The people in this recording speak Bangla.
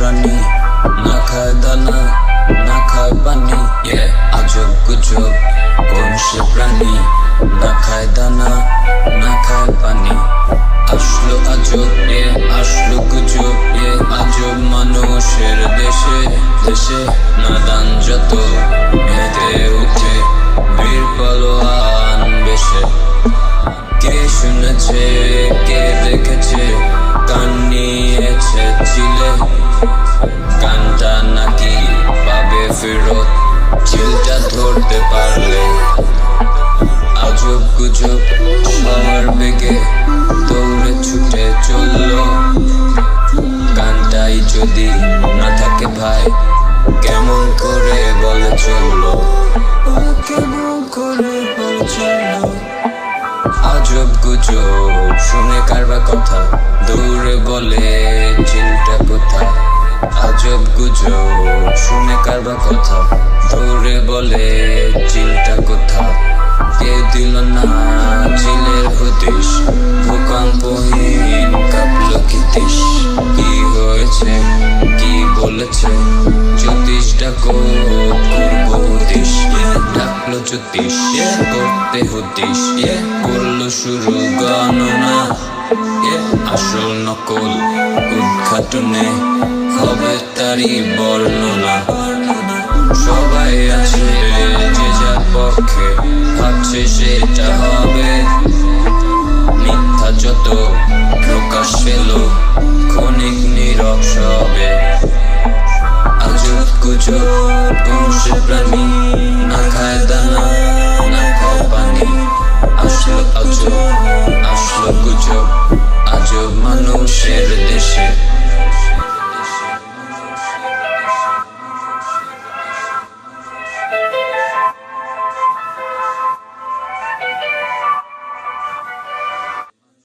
প্রাণী, না খায় দানা না খায় পানি। আজব গুজব কোন সে প্রাণী, না খায় দানা না খায় পানি। আসলো আজব আসলো গুজব আজব মানুষের দেশে দেশে। নাদান যত মেতে উঠে বীর পালোয়ান বেশে। কে শুনেছে কে দেখেছে, কান নিয়েছে চিলে। কানটা নাকি পাবে ফেরত চিলটা ধরতে পারলে। আজব গুজব সবার বেগে দৌড়ে ছুটে চললো। কানটাই যদি না থাকে ভাই, কেমন করে বলে চললো, কেমন করে বলে চললো। আজব গুজব শুনে কারবা কথা, দৌড়ে বলে চিলটা কোথায়। আজব গুজব শুনে কারবা কথা, দৌড়ে বলে চিলটা কোথায়। কে দিল না চিলের হদিশ, ভূকম্পহীন কাঁপলো কিতিশ। কি হয়েছে কি বলেছে জ্যোতিষ, ডাকো করবো হুদিশ। ডাকলো জ্যোতিষ করতে হুদিশ, করলো শুরু গণনা। আসল নকল উদ্ঘাটনে হবে তারই বর্ণনা। সবাই আছে যে যার পক্ষে, ভাবছে সেটা হবে। মিথ্যা যত প্রকাশ পেল ক্ষণিক নীরব সবে। আজব গুজব কোন সে প্রাণী, না খায় দানা না খায় পানি। আসলো আজব আসলো গুজব আজব মানুষের দেশে।